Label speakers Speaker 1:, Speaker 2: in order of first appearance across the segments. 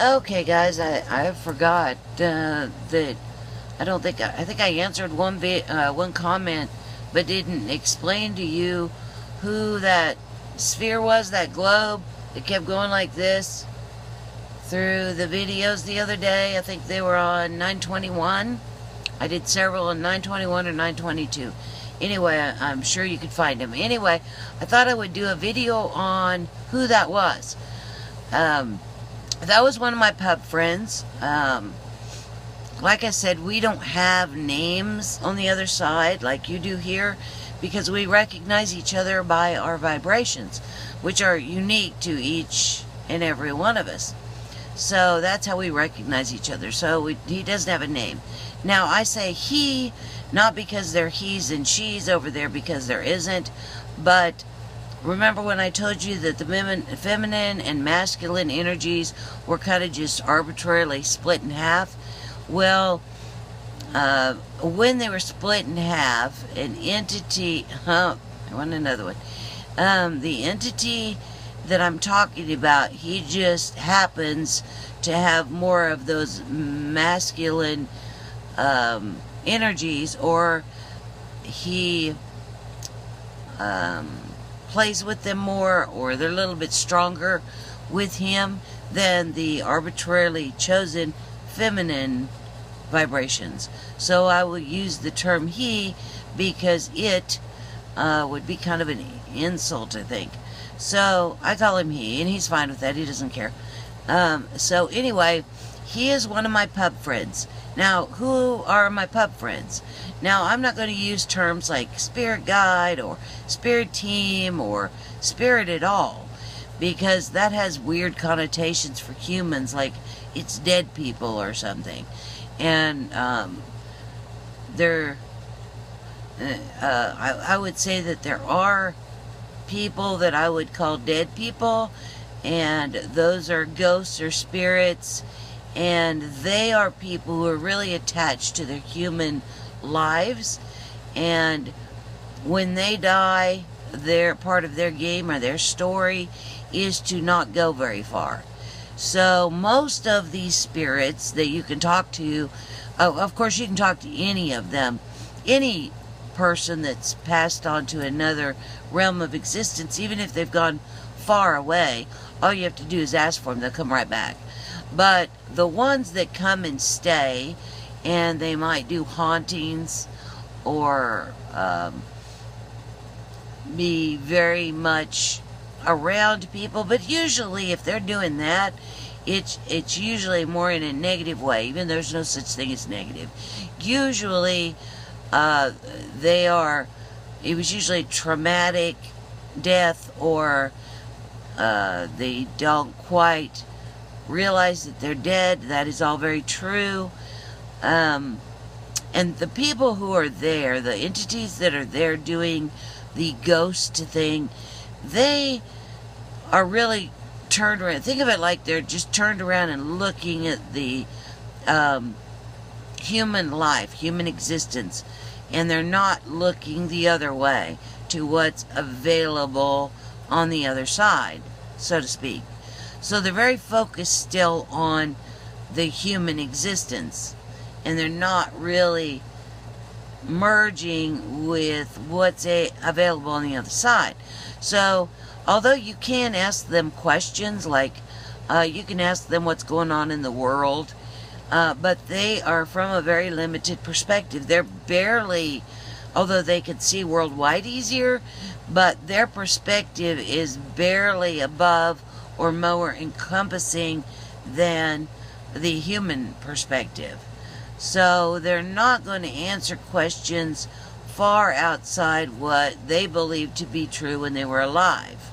Speaker 1: Okay, guys, I forgot that I think I answered one comment, but didn't explain to you who that sphere was, that globe that kept going like this through the videos the other day. I think they were on 921. I did several on 921 or 922. Anyway, I'm sure you could find them. Anyway, I thought I would do a video on who that was. That was one of my pub friends. Like I said, we don't have names on the other side like you do here, because we recognize each other by our vibrations, which are unique to each and every one of us. So that's how we recognize each other. So he doesn't have a name. Now, I say he, not because there are he's and she's over there, because there isn't, but remember when I told you that the feminine and masculine energies were kind of just arbitrarily split in half? Well, when they were split in half, an entity, I want another one. The entity that I'm talking about, he just happens to have more of those masculine energies, or he plays with them more, or they're a little bit stronger with him than the arbitrarily chosen feminine vibrations. So I will use the term he because it would be kind of an insult, I think. So I call him he, and he's fine with that. He doesn't care. So anyway, he is one of my pub friends. Now, who are my pub friends? Now, I'm not going to use terms like spirit guide or spirit team or spirit at all, because that has weird connotations for humans, like it's dead people or something. And I would say that there are people that I would call dead people, and those are ghosts or spirits, and they are people who are really attached to their human lives, and when they die, their part of their game or their story is to not go very far. So most of these spirits that you can talk to, of course you can talk to any of them, any person that's passed on to another realm of existence, even if they've gone far away, all you have to do is ask for them, they'll come right back. But the ones that come and stay, and they might do hauntings or be very much around people, but usually if they're doing that, it's usually more in a negative way, even though there's no such thing as negative. Usually it was usually traumatic death, or they don't quite realize that they're dead. That is all very true. And the people who are there, the entities that are there doing the ghost thing, they are really turned around. Think of it like they're just turned around and looking at the human life, human existence, and they're not looking the other way to what's available on the other side, so to speak. So they're very focused still on the human existence, and they're not really merging with what's available on the other side. So although you can ask them questions, like you can ask them what's going on in the world, but they are from a very limited perspective. They're barely, although they can see worldwide easier, but their perspective is barely above or more encompassing than the human perspective. So they're not going to answer questions far outside what they believe to be true when they were alive.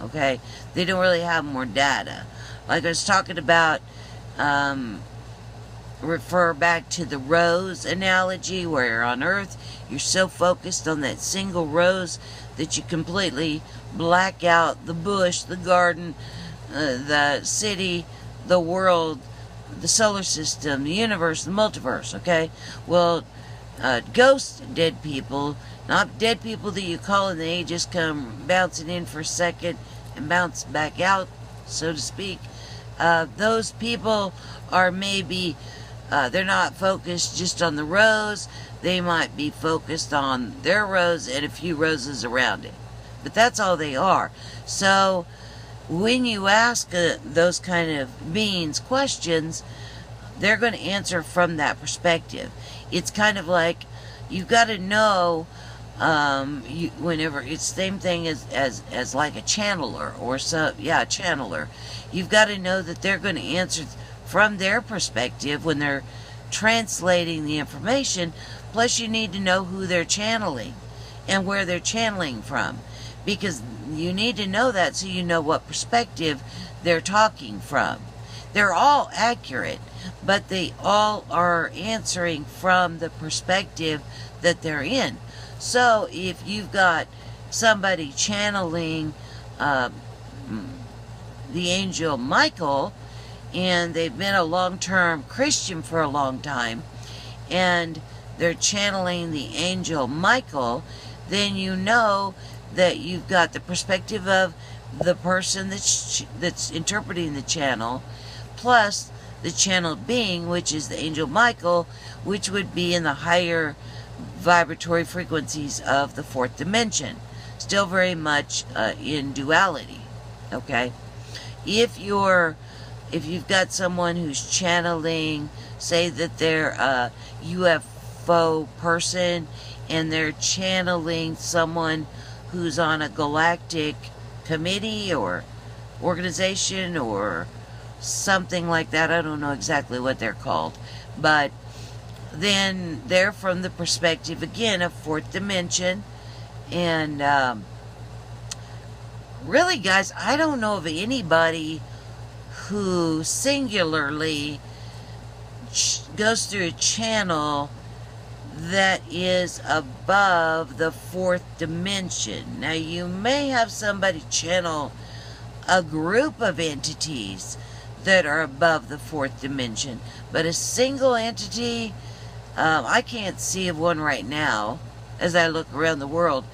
Speaker 1: Okay? They don't really have more data. Like I was talking about, refer back to the rose analogy, where you're on Earth, you're so focused on that single rose that you completely black out the bush, the garden, the city, the world, the solar system, the universe, the multiverse, okay? Well, ghost dead people, not dead people that you call and they just come bouncing in for a second and bounce back out, so to speak. those people are maybe, they're not focused just on the rose. They might be focused on their rose and a few roses around it. But that's all they are. So when you ask those kind of beings questions, they're going to answer from that perspective. It's kind of like you've got to know, whenever it's the same thing as like a channeler or so, yeah, a channeler. You've got to know that they're going to answer from their perspective when they're translating the information. Plus, you need to know who they're channeling and where they're channeling from, because you need to know that so you know what perspective they're talking from. They're all accurate, but they all are answering from the perspective that they're in. So if you've got somebody channeling the angel Michael, and they've been a long-term Christian for a long time, and they're channeling the angel Michael, then you know that you've got the perspective of the person that's interpreting the channel, plus the channeled being, which is the angel Michael, which would be in the higher vibratory frequencies of the fourth dimension. Still very much in duality. Okay? If you've got someone who's channeling, say that they're a UFO person, and they're channeling someone who's on a galactic committee or organization or something like that. I don't know exactly what they're called. But then they're from the perspective, again, of fourth dimension. And really, guys, I don't know of anybody who singularly goes through a channel that is above the fourth dimension. Now, you may have somebody channel a group of entities that are above the fourth dimension, but a single entity, I can't see of one right now as I look around the world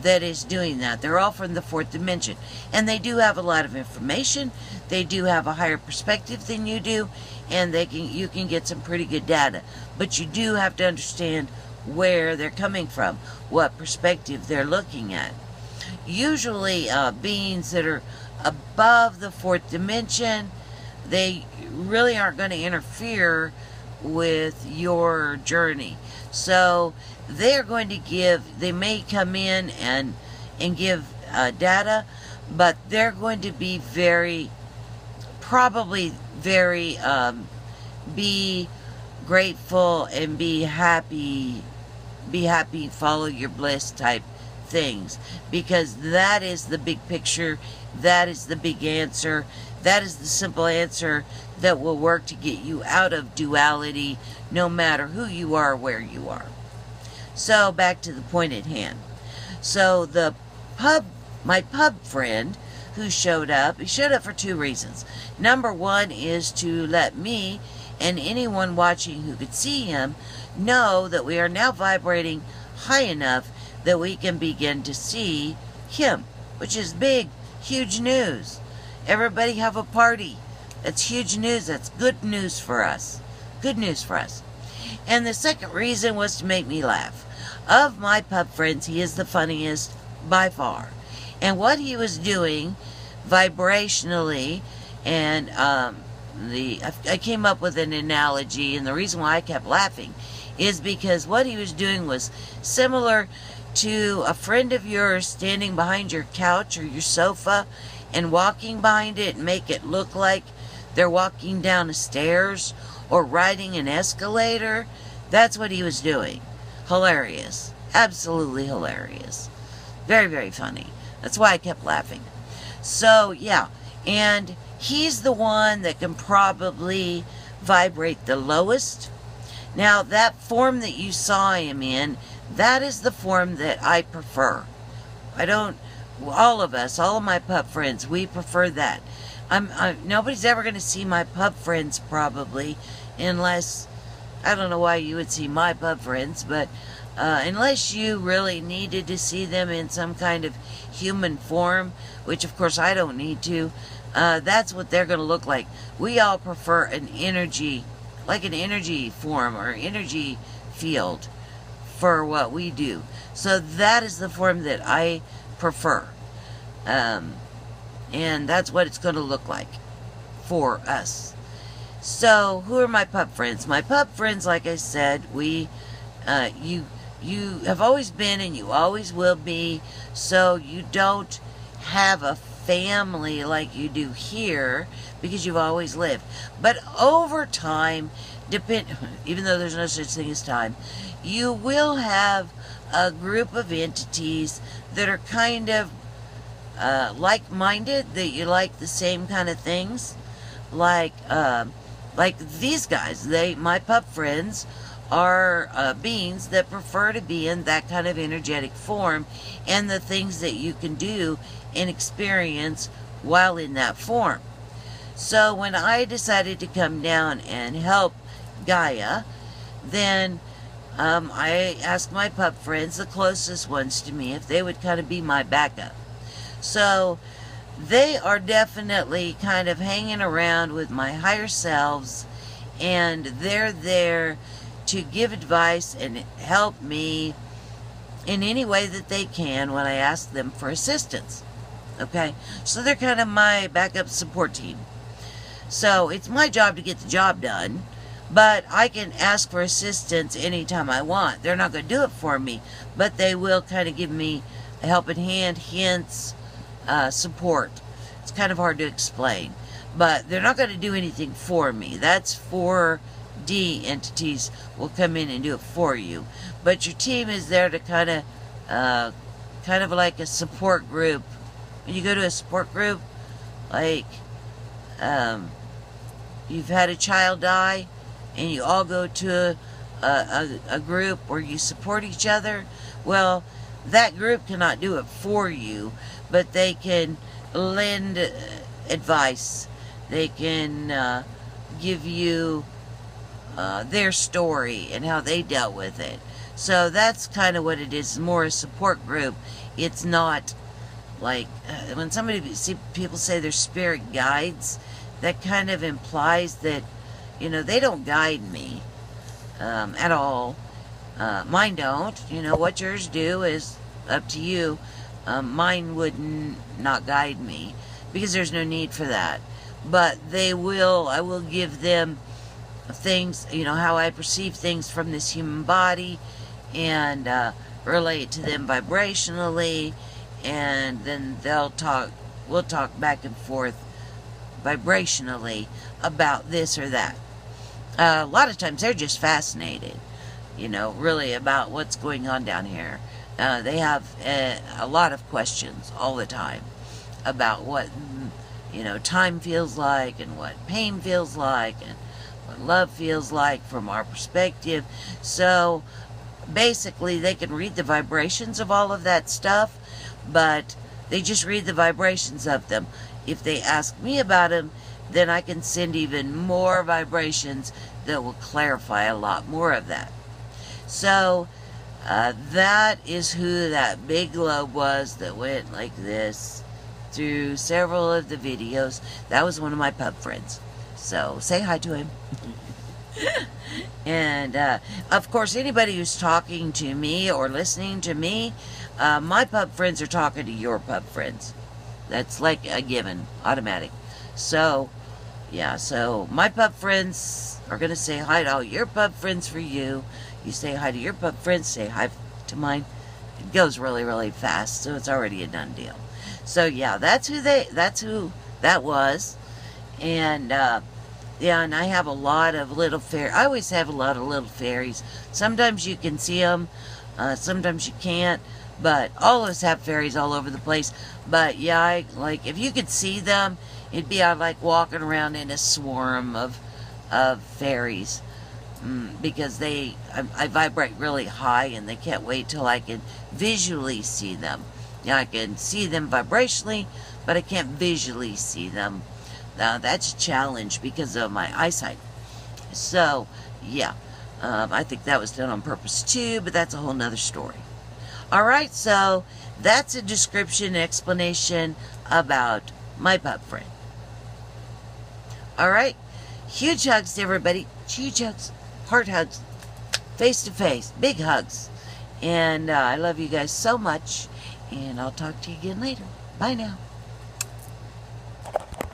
Speaker 1: that is doing that. They're all from the fourth dimension, and they do have a lot of information. They do have a higher perspective than you do, and you can get some pretty good data. But you do have to understand where they're coming from, what perspective they're looking at. Usually beings that are above the fourth dimension, they really aren't going to interfere with your journey. So they're going to they may come in and give data, but they're going to be probably very be grateful and be happy, follow your bliss type things, because that is the big picture, that is the big answer, that is the simple answer that will work to get you out of duality, no matter who you are or where you are. So back to the point at hand. So my pub friend who showed up, he showed up for two reasons. Number one is to let me and anyone watching who could see him know that we are now vibrating high enough that we can begin to see him, which is big, huge news. Everybody have a party. That's huge news. That's good news for us. Good news for us. And the second reason was to make me laugh. Of my pub friends, he is the funniest by far. And what he was doing vibrationally, and I came up with an analogy, and the reason why I kept laughing is because what he was doing was similar to a friend of yours standing behind your couch or your sofa and walking behind it and make it look like they're walking down the stairs or riding an escalator. That's what he was doing. Hilarious. Absolutely hilarious. Very, very funny. That's why I kept laughing. So, yeah. And he's the one that can probably vibrate the lowest. Now, that form that you saw him in, that is the form that I prefer. All of us, all of my pup friends, we prefer that. Nobody's ever going to see my pup friends probably, unless, I don't know why you would see my pup friends, but unless you really needed to see them in some kind of human form, which of course I don't need to. that's what they're going to look like. We all prefer an energy, like an energy form or energy field for what we do. So that is the form that I prefer. And that's what it's going to look like for us. So who are my pup friends? My pup friends, like I said, you have always been and you always will be. So you don't have a family like you do here because you've always lived. But over time, even though there's no such thing as time, you will have a group of entities that are kind of like-minded, that you like the same kind of things. Like these guys, my pup friends are beings that prefer to be in that kind of energetic form and the things that you can do and experience while in that form. So when I decided to come down and help Gaia, then I asked my pup friends, the closest ones to me, if they would kind of be my backup. So they are definitely kind of hanging around with my higher selves, and they're there to give advice and help me in any way that they can when I ask them for assistance. Okay? So they're kind of my backup support team. So it's my job to get the job done, but I can ask for assistance anytime I want. They're not going to do it for me, but they will kind of give me a helping hand, hints, support. It's kind of hard to explain, but they're not going to do anything for me. That's 4D entities will come in and do it for you, but your team is there to kind of like a support group. When you go to a support group, like you've had a child die and you all go to a group where you support each other. Well, that group cannot do it for you, but they can lend advice. They can give you their story and how they dealt with it. So that's kind of what it is, more a support group. It's not like when people say they're spirit guides, that kind of implies that, you know, they don't guide me at all. Mine don't. You know, what yours do is up to you. Mine would not guide me because there's no need for that. But I will give them things, you know, how I perceive things from this human body, and relate to them vibrationally, and then we'll talk back and forth vibrationally about this or that. A lot of times they're just fascinated, you know, really about what's going on down here. They have a lot of questions all the time about what, you know, time feels like, and what pain feels like, and what love feels like from our perspective. So basically they can read the vibrations of all of that stuff, but they just read the vibrations of them. If they ask me about them, then I can send even more vibrations that will clarify a lot more of that. So that is who that big globe was that went like this through several of the videos. That was one of my pup friends. So say hi to him. And of course, anybody who's talking to me or listening to me, my pup friends are talking to your pup friends. That's like a given, automatic. So yeah, so my pup friends are going to say hi to all your pup friends for you. You say hi to your pup friends, say hi to mine. It goes really, really fast, so it's already a done deal. So yeah, that's who that was. And yeah, and I have a lot of little fairies. I always have a lot of little fairies. Sometimes you can see them, sometimes you can't. But all of us have fairies all over the place. But yeah, like if you could see them, it'd be like walking around in a swarm of fairies, because I vibrate really high, and they can't wait till I can visually see them. Yeah, I can see them vibrationally, but I can't visually see them. Now that's a challenge because of my eyesight. So yeah, I think that was done on purpose too, but that's a whole nother story. Alright, so that's a description, explanation about my pup friend. All right? Huge hugs to everybody. Huge hugs. Heart hugs. Face to face. Big hugs. And I love you guys so much. And I'll talk to you again later. Bye now.